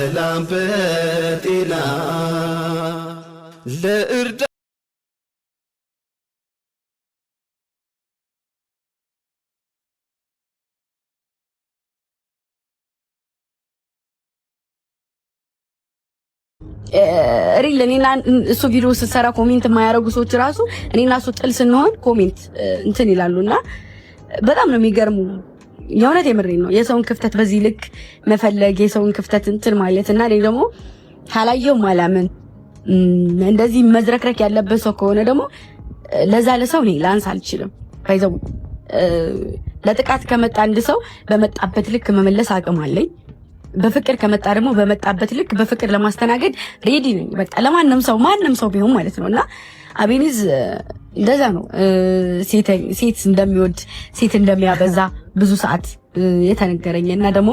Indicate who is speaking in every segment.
Speaker 1: በሰላም በጤና ለእርዳ
Speaker 2: ሪል እኔና እሱ ቪዲዮ ስትሰራ ኮሜንት የማያደርጉ ሰዎች ራሱ እኔና እሱ ጥል ስንሆን ኮሜንት እንትን ይላሉና በጣም ነው የሚገርሙ። የእውነት የምሬን ነው። የሰውን ክፍተት በዚህ ልክ መፈለግ የሰውን ክፍተት እንትን ማለት እና እኔ ደግሞ ካላየው ማላምን እንደዚህ መዝረክረክ ያለበት ሰው ከሆነ ደግሞ ለዛ ለሰው እኔ ላንስ አልችልም። ባይዘው ለጥቃት ከመጣ አንድ ሰው በመጣበት ልክ መመለስ አቅም አለኝ። በፍቅር ከመጣ ደግሞ በመጣበት ልክ በፍቅር ለማስተናገድ ሬዲ ነኝ። በቃ ለማንም ሰው ማንም ሰው ቢሆን ማለት ነውና አቤኒዝ እንደዛ ነው። ሴት እንደሚወድ ሴት እንደሚያበዛ ብዙ ሰዓት የተነገረኝ እና ደግሞ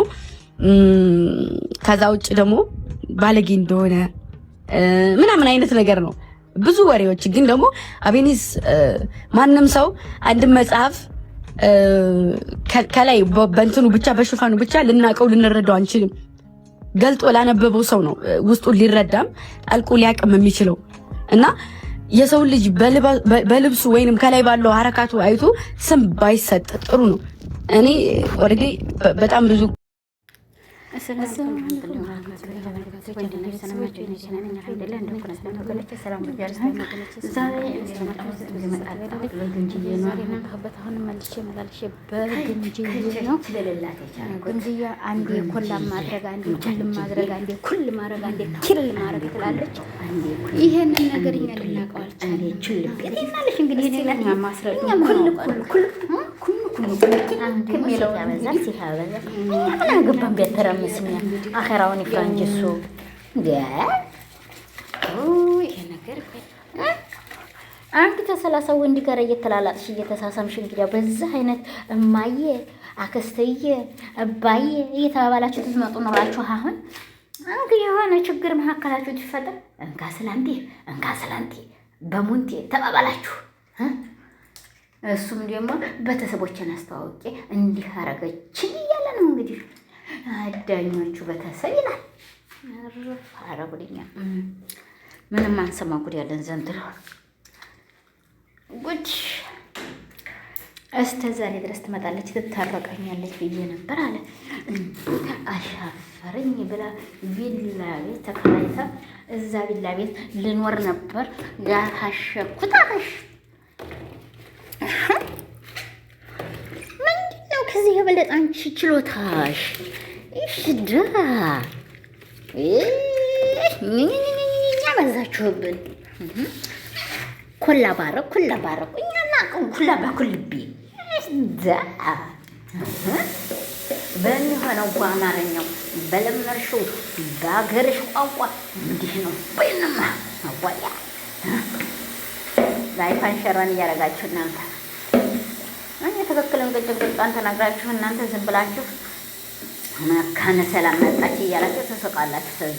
Speaker 2: ከዛ ውጭ ደግሞ ባለጌ እንደሆነ ምናምን አይነት ነገር ነው ብዙ ወሬዎች። ግን ደግሞ አቤኒዝ ማንም ሰው አንድ መጽሐፍ ከላይ በእንትኑ ብቻ በሽፋኑ ብቻ ልናቀው ልንረዳው አንችልም። ገልጦ ላነበበው ሰው ነው ውስጡ ሊረዳም አልቆ ሊያቅም የሚችለው እና የሰው ልጅ በልብሱ ወይንም ከላይ ባለው ሐረካቱ አይቶ ስም ባይሰጥ ጥሩ ነው። እኔ ኦሬዲ በጣም ብዙ
Speaker 3: ይሄንን ነገር እኛ ልናውቀው አንቺ ከሰላሳ ወንድ ጋር እየተላላጥሽ እየተሳሳምሽ እንግዲህ በዚህ አይነት እማዬ አክስትዬ አባዬ እየተባባላችሁ ትመጡ ኖራችሁ አሁን እንግዲህ የሆነ ችግር መካከላችሁ ይፈጠር እንካ ስላንቴ በሙንቴ ተባባላችሁ። እሱም ደግሞ ቤተሰቦችን አስተዋውቄ እንዲህ አረገችን እያለ ነው እንግዲህ አዳኞቹ ቤተሰብ ይላል። አረጉልኛ ምንም አንሰማ ጉድ ያለን ዘንድሮ ጉድ። እስከ ዛሬ ድረስ ትመጣለች ትታረቀኛለች ብዬ ነበር አለ። አሻፈረኝ ብላ ቪላ ቤት ተከራይታ እዛ ቪላ ቤት ልኖር ነበር ያታሸኩት አለሽ። ምንድነው ከዚህ የበለጠ አንቺ ችሎታሽ? ይሽዳ በዛችሁብን። ኩላ ባረኩ እኛና ኩላ ባኩልቢ በሚሆነው በአማርኛው በለመርሽው በአገርሽ ቋንቋ እንዲህ ነው በይንማ አዋያ ላይፋን ሸራን እያደረጋችሁ እናንተ እኔ ትክክልን ቅጭቅጭቃን ተናግራችሁ እናንተ ዝም ብላችሁ መካነ ሰላም መጣች እያላችሁ ተሰቃላችሁ።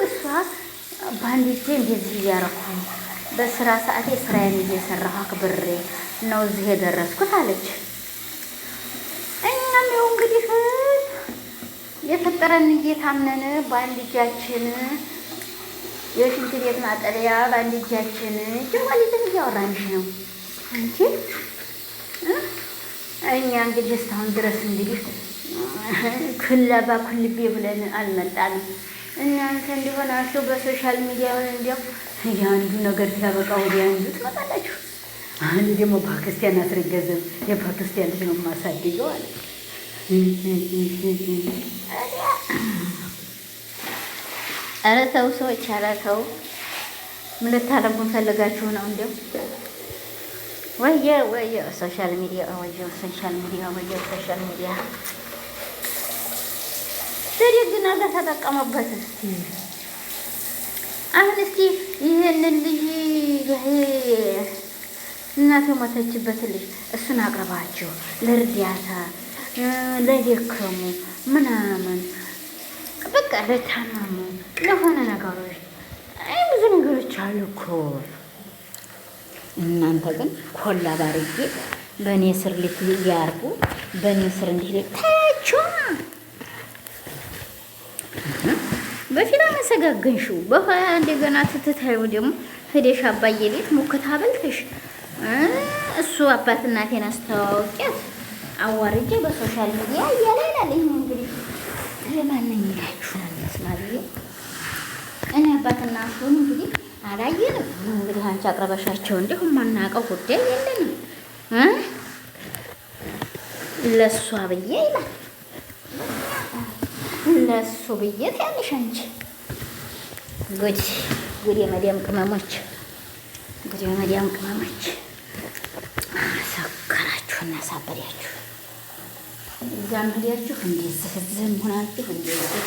Speaker 3: እሷ በአንድ ጊዜ እንደዚህ እያረኩ በስራ ሰዓቴ ስራዬን እየሰራሁ አክብሬ ነው እዚህ የደረስኩት አለች። እኛም ይኸው እንግዲህ የፈጠረን እየታመነ በአንድ እጃችን የሽንት ቤት ማጠለያ በአንድ እጃችን ጀዋሊትን እያወራንሽ ነው አንቺ። እኛ እንግዲህ እስካሁን ድረስ እንግዲህ ኩላባ ኩልቤ ብለን አልመጣንም። እናንተ እንዲሆናችሁ በሶሻል ሚዲያ እንዲያው ያንዱ ነገር ሲያበቃ ወዲያ አንዱ ትመጣላችሁ። አንድ ደግሞ ፓኪስታን አስረገዘም የፓኪስታን ልጅ ነው የማሳድገው አለ። ኧረ ተው ሰዎች፣ ኧረ ተው። ምን ልታደርጉን ፈልጋችሁ ነው? እንዲያው ወየ ሶሻል ሚዲያ ሶሻል ሚዲያ ደግና ተጠቀመበት። እስቲ አሁን እስቲ ይሄንን ልጅ እናቱ ሞተችበት ልጅ እሱን አቅርባችሁ ለእርዳታ ለደከሙ ምናምን በቃ ለታመሙ ለሆነ ነገሮች ብዙ ነገሮች አሉ እኮ። እናንተ ግን ኮላ ባርጌ በእኔ ስር ልትያርጉ በእኔ ስር እንዲህ ታያችሁ በፊት አመሰጋገንሽው በኋላ እንደገና ትትታዩ ደግሞ ሄደሽ አባዬ ቤት ሙክታ በልተሽ እሱ አባት እናቴን አስተዋወቂያት አዋርጄ በሶሻል ሚዲያ እያለ ይላል። ይሄ እንግዲህ ለማንኛችሁን መስማልዬ እኔ አባት እናቱን እንግዲህ አላየንም። እንግዲህ አንቺ አቅርበሻቸው እንዲሁ ማናውቀው ጉዳይ የለንም። ለሷ ብዬ ይላል ለሱ ብዬ ትያለሽ አንቺ። ጉድ ጉድ የመዲያም ቅመሞች ጉድ የመዲያም ቅመሞች ሰከራችሁና ሳበሪያችሁ እዛም ሄዳችሁ እንደዚህ ዝም ሆናችሁ እንደዚህ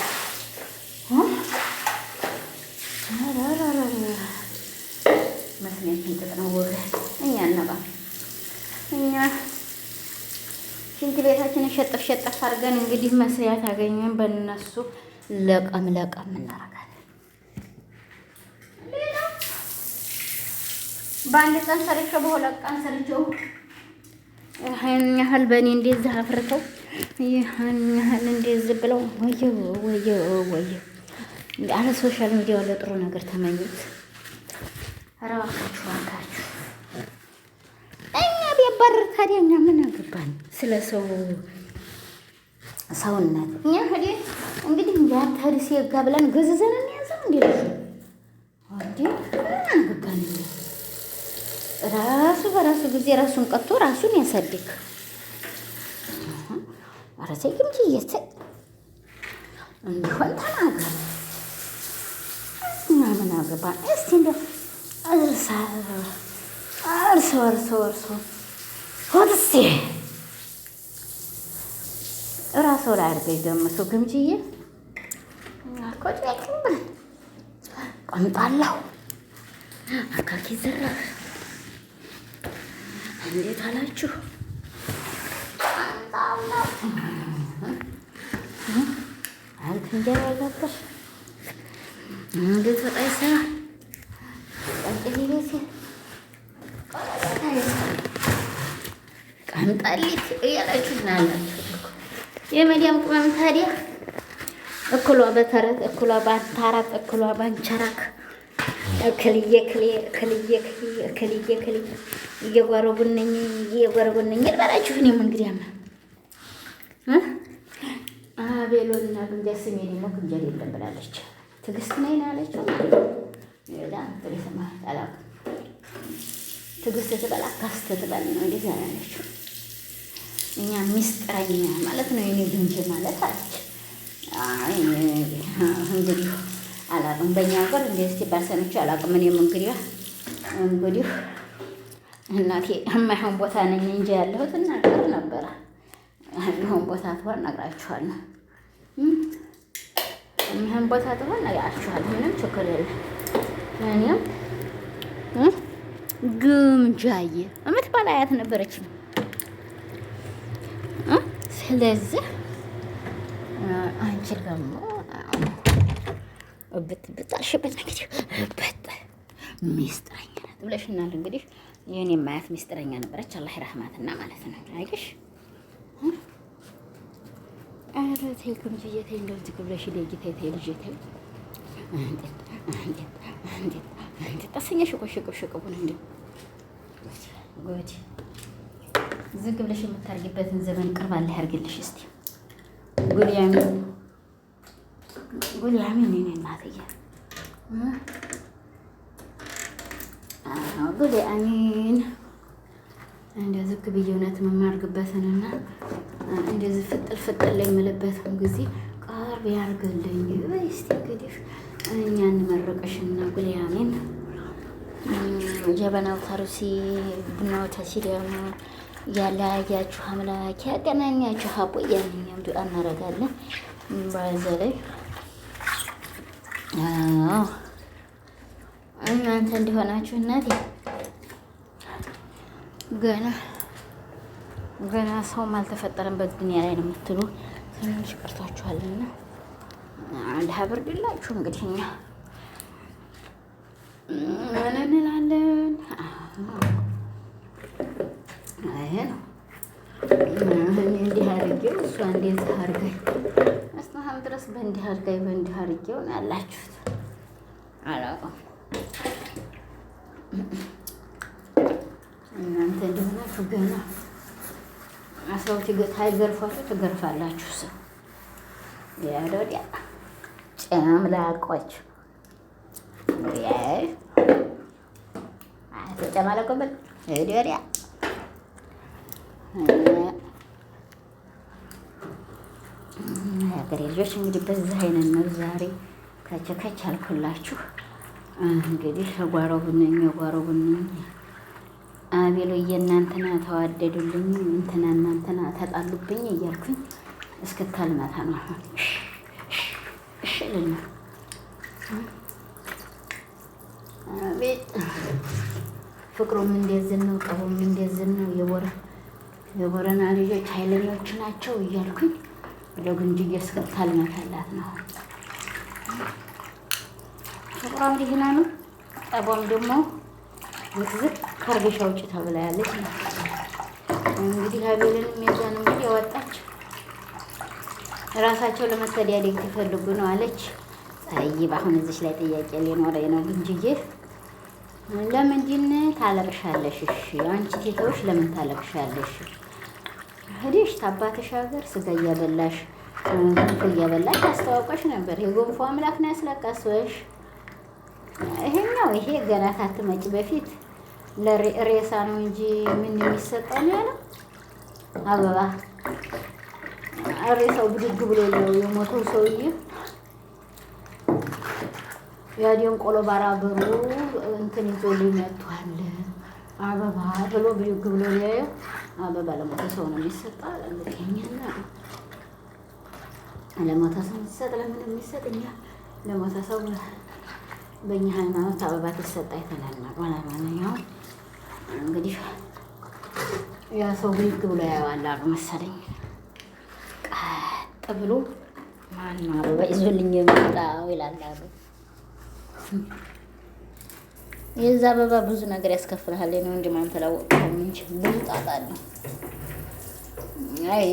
Speaker 3: መስሚያችን ጥጥ ነው ወገ እኛ ነባ እኛ ሽንት ቤታችንን ሸጠፍ ሸጠፍ አድርገን እንግዲህ መስሪያ ታገኘን በእነሱ ለቀም እናደርጋለን። በአንድ ቀን ሰርቼው በሁለት ቀን ሰርቼው ይህን ያህል በእኔ እንደዚህ አፍርተው ይህን ያህል እንደዚህ ብለው ወየ አለ ሶሻል ሚዲያው ለጥሩ ነገር ተመኙት። ኧረ እባካችሁ እኛ ቢያባርር ታዲያ እኛ ምን አገባን ስለ ሰውነት? እኛ ሄደን እንግዲህ እንዳትሄድ ሲጋ ብለን ገዝዘን እንያዘው እንዴ እንዴ አገባን። ራሱ በራሱ ጊዜ ራሱን ቀጥቶ ራሱን ያሳድግ። ኧረ ተይ ግምትዬ እንዲሆን ተናገር። እኛ ምን አገባን? እስቲ እንደው እርሶ ሆድሴ እራሶ ላይ አድርገኝ ገምሶ ግምጅዬ አኮት ያክምብል ቀምጣለሁ አካኪ ዘራፍ እንዴት አላችሁ? አልክ እንጀራ ያጋባሽ እንዴት ወጣ ይሰራል? ቀምጣሊት እያላችሁ ናላችሁ የመዲያም ቅመም ታዲያ እኩሏ በተረት እኩሏ ባንታራቅ እኩሏ ባንቸራክ እክልዬ እየጓሮ ቡነኝ ልበላችሁ። እኔም እንግዲህ አቤሎና ግንጃ ስሜ ደግሞ ግንጃል የለም ብላለች። ትዕግስት ነኝ ያለችው ትዕግስት ትበላ ካስተ ትበል ነው እንዴት ያለችው። እኛ ሚስጥረኛ ማለት ነው የኔ ግንጅ ማለት አለች። አይ እንግዲህ አላውቅም በእኛ ሀገር እንደዚህ ሲባል ሰምቼ አላውቅም። እኔም እንግዲህ እናቴ የማይሆን ቦታ ነኝ እንጂ ያለሁት እናገር ነበረ። የሚሆን ቦታ ትሆን ነግራችኋለሁ። የሚሆን ቦታ ትሆን ነግራችኋለሁ። ምንም ችግር የለም። እኔም ግምጃዬ የምትባል አያት ነበረች። ስለዚህ አንቺ ደግሞ ብጣሽበት እንግዲህ ሚስጥረኛ ናት ብለሽናል። እንግዲህ የኔ ማያት ሚስጥረኛ ነበረች። አላህ ይረህማትና ማለት ነው። አይሽ አረ ተይ ግምጃዬ ተይ፣ እንደዚህ ብለሽ ደግ ተይ ልጅ ተይ እንዴት ጠሰኛሽ እኮ ሽቅቡን እንዴ ጎጂ ዝግ ብለሽ የምታርጊበትን ዘመን ቅርብ አለ ያርግልሽ። እስቲ ጉልያሚን እኔ እናትዬ ጉልያሚን እንደው ዝግ ብዬ እውነት የማርግበትንና እንደዚህ ፍጥል ላይ የምልበትን ጊዜ ቅርብ ያርግልኝ። እስቲ እንግዲህ እኛ እንመረቀሽና ጉልያሚን ጀበናው ታሩሲ ቡናው ተሲደሙ ያለያያችሁ አምላክ ያገናኛችሁ። ሀቦ ያንኛም ዱአ እናደርጋለን። ባዘለይ እናንተ እንዲሆናችሁ እናቴ ገና ሰውም አልተፈጠረበት ዱንያ ላይ ነው የምትሉ ትንሽ ቀርቷችኋልና አንድ ሀብርድላችሁ እንግዲህ እኛ ምን እንላለን? ይሄ ነው እንዲህ አድርጌው እሷ እንደዚህ አድርገኝ እስካሁን ድረስ በእንዲህ አድርጋኝ በእንዲህ አድርጌው ነው ያላችሁት። አላውቅም እናንተ እንደሆናችሁ ገና አስራው ታይገርፏችሁ ትገርፋላችሁ። ሰው ያዶዲያ ጨምላቆች ተጨማለቁበት ሄዲያ ሀገሬ ልጆች እንግዲህ በዚህ አይነት ነው ዛሬ ከቸከች አልኩላችሁ። እንግዲህ ጓሮ ብነኝ የጓሮ ብነኝ አቤሎ እናንተና ተዋደዱልኝ እንትና እናንተና ተጣሉብኝ እያልኩኝ እስክታልማታ ነው አሁን እሺልና አቤት ፍቅሩም እንደዚህ ነው፣ ቀቡም እንደዚህ ነው። የቦረና ልጆች ኃይለኞች ናቸው እያልኩኝ ለጉንጅዬ እስክታልማታላት ነው። ፍቅሯም ዲህና ነው፣ ቀቧም ደግሞ ዝቅ ካርገሻ ውጭ ተብላ ያለች ነው። እንግዲህ አቤልንም የዛን እንግዲህ ያወጣች ራሳቸው ለመተዳደግ ትፈልጉ ነው አለች። ጠይብ አሁን እዚች ላይ ጥያቄ ሊኖረኝ ነው። ጉንጅዬ ለምንድን ታለቅሻለሽ? እሺ አንቺ ቴቶች ለምን ታለቅሻለሽ? ሄደሽ ታባትሽ ሀገር ስጋ እያበላሽ ገንፎ እያበላሽ አስተዋውቀሽ ነበር። የገንፎ አምላክ ነው ያስለቀሰሽ። ይሄ ገና ታትመጪ በፊት ለሬሳ ነው እንጂ ምን የሚሰጠው ነው ያለው አበባ። ሬሳው ብድግ ብሎ የሞተው ሰውዬ ያዲን ቆሎ ባራበሩ እንትን ይዞልኝ መጥቷል አበባ ብሎ ብድግ ብሎ ያየው አበባ ለሞተ ሰው ነው የሚሰጠው። ለምንኛ ለሞተ ሰው የሚሰጥ ለምን የሚሰጥ እኛ ለሞተ ሰው በእኛ ሃይማኖት አበባ ተሰጣ ይተናልና ማለማንኛውም እንግዲህ ያ ሰው ብድግ ብሎ ያየዋል አሉ መሰለኝ። ቀጥ ብሎ ማነው አበባ ይዞልኝ የመጣው ይላል አሉ። የዛ አበባ ብዙ ነገር ያስከፍልሃል ነው እንጂ ማን ተላወቀው እንጂ ብዙ ጣጣ አለ። አይ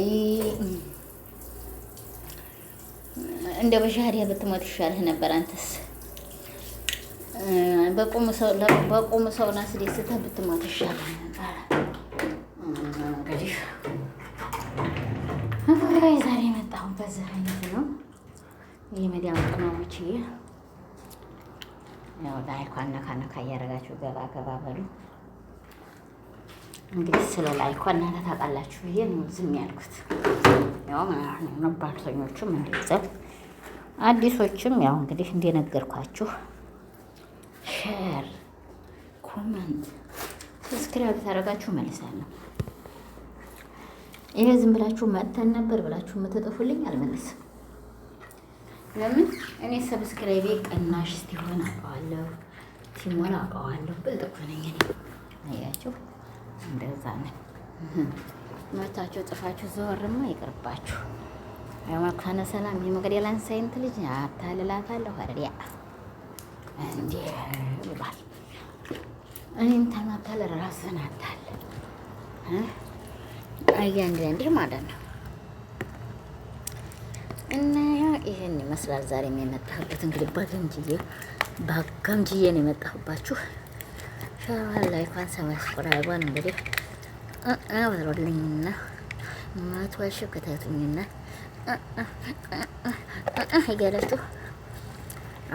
Speaker 3: እንደ በሻህሪያ ብትሞት ይሻልህ ነበር። አንተስ በቁም ሰው አስደስተህ ብትሞት ይሻልህ ነበር። እንግዲህ ዛሬ የመጣሁበት አይነት ነው። የመዲያም ቅመሞች ያው ላይኳን ነካ እያደረጋችሁ ገባ በሉ። እንግዲህ ስለ ላይኳን እናንተ ታውቃላችሁ ብዬ ነው ዝም ያልኩት። ያው ነባርተኞቹም እንደዛው አዲሶችም ያው እንግዲህ እንደነገርኳችሁ ሼር፣ ኮመንት፣ ሰብስክራይብ ታደርጋችሁ መልሳለሁ። ይሄ ዝም ብላችሁ መጥተን ነበር ብላችሁ የምትጠፉልኝ አልመለስም። ለምን እኔ ሰብስክራይቤ ቀናሽ ሲሆን አውቀዋለሁ፣ ሲሞላ አውቀዋለሁ። ብልጥ እኮ ነኝ እኔ። አያችሁ እንደዛ ነው። መታችሁ ጽፋችሁ ዘወርማ ይቅርባችሁ። መካነ ሰላም የመቅደላን ሳይንት ልጅ አታልላታለሁ አይደል? እንዴ ይባል እኔን ተማታለ ራስህን አታል አያንዴ ማለት ነው። እና ይሄን ይመስላል ዛሬ የመጣሁበት። እንግዲህ በገምጅዬ ነው የመጣሁባችሁ። ሻዋል ላይኳን ሰብስክራይቧን እንግዲህ አብሮልኝና ማትዋሽ ከተቱኝና እያላችሁ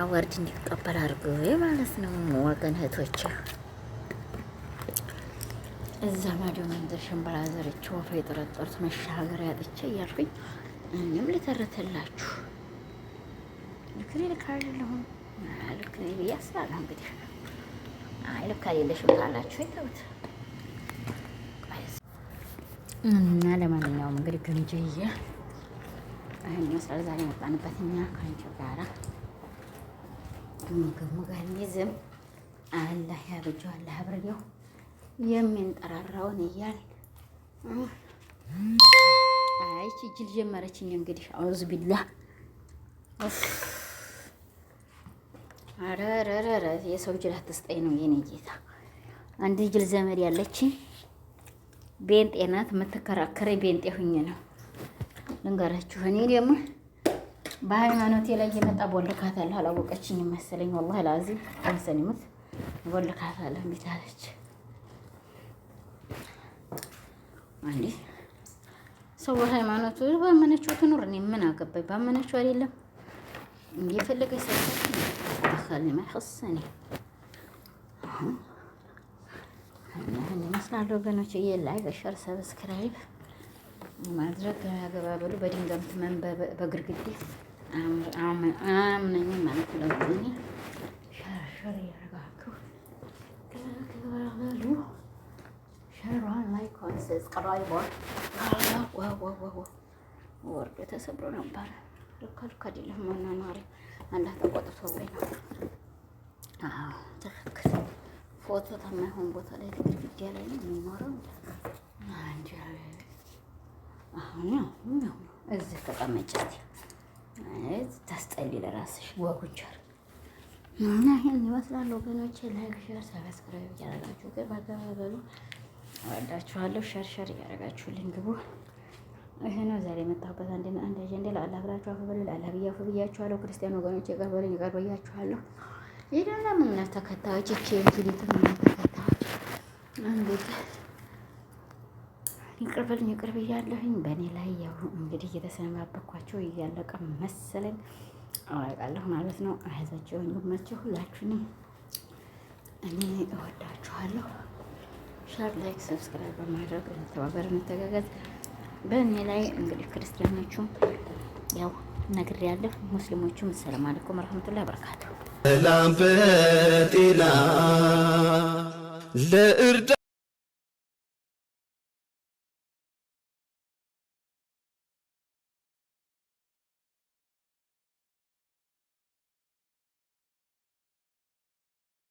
Speaker 3: አዋርድ እንዲቀበል አድርገው ማለት ነው ወገን እህቶች። እዛ ማዶ መንደር ሽንብራ ዘርቼ ወፍ የጠረጠሩት መሻገር ያጥቼ እያልኩኝ እኔም ልተረተላችሁ ልክ አይደለሁም። ልክ ብዬ አስባለሁ። እንግዲህ አይ ልክ አይደለሽም ካላችሁ ይተውት እና ለማንኛውም እንግዲህ ገምጀዬ ይሄን ይመስላል ዛሬ መጣንበት እኛ ከአንቺ ጋራ ሙጋኒዝም አላህ ያብጀው አላህ አብረው የሚንጠራራውን እያል አይቺ ጅል ጀመረችኝ። እንግዲህ አውዝ ቢላ አረረረ የሰው ጅል አትስጠኝ ነው የኔ ጌታ። አንድ ጅል ዘመድ ያለችኝ ቤንጤ ናት። የምትከራከረኝ ቤንጤ ሁኜ ነው ልንገራችሁ። እኔ ደግሞ በሃይማኖቴ ላይ የመጣ ቦልካታለሁ አላወቀችኝም መሰለኝ። ወላሂ ላዚም አንሰኒሙት ቦልካታለሁ እንዴታለች አንዴ ሰው ሃይማኖቱ ባመነችው ትኑር። እኔ ምን አገባኝ? ባመነችው አይደለም የፈለገ ሰው ተخلي ما يخصني እኔ መስላል ወገኖች ላይክ ሸር ሰብስክራይብ ማድረግ ያገባበሉ በድንጋም ተመን በግርግዴ አምነኝ ማለት ነው። እኔ ሸር ያረጋችሁ ገባበሉ ሸሯን ላይክ ሰብስክራይብ ወርዶ ተሰብሮ ነበር። ልክ አይደለም ማናማሪ አላህ ተቆጥቶብኝ ነው። አዎ ትክክል። ፎቶ ተማይሆን ቦታ ላይ ግድግዳ ላይ ነው የሚኖረው። አንቺ አሁን ነው እዚህ ተቀመጭት ታስጠሊ ለራስሽ ወጉንቻር እና ይሄን ይመስላል ወገኖቼ። ላይክ ሼር ሰብስክራይብ ያደረጋችሁ ገባበሉ ወዳችኋለሁ። ሸር ያደረጋችሁልኝ ግቡ። ይሄ ነው ዛሬ የመጣሁበት አንድ አጀንዳ ለአላህ ብላችሁ አፈበሉ ለአላህ ብያችኋለሁ። ክርስቲያን ወገኖች የቀርበልኝ ይቀርበያችኋለሁ። ይሄን ምን ተከታዮች እንግዲህ ተከታዮች እንግዲህ ይቀርበልኝ በእኔ ላይ ያው እንግዲህ እየተሰናበኳቸው እያለቀ መሰለኝ አውቃለሁ ማለት ነው። አይዛችሁ እንግማችሁ ሁላችሁንም እኔ እወዳችኋለሁ። ሼር ላይክ ሰብስክራይብ በማድረግ ተባበረን ተጋገዝ። በእኔ ላይ እንግዲህ ክርስቲያኖቹም ያው ነግሬያለሁ፣ ሙስሊሞቹም ሰላም አለይኩም ወራህመቱላሂ ወበረካቱ።
Speaker 1: ሰላም በጤና ለእርዳ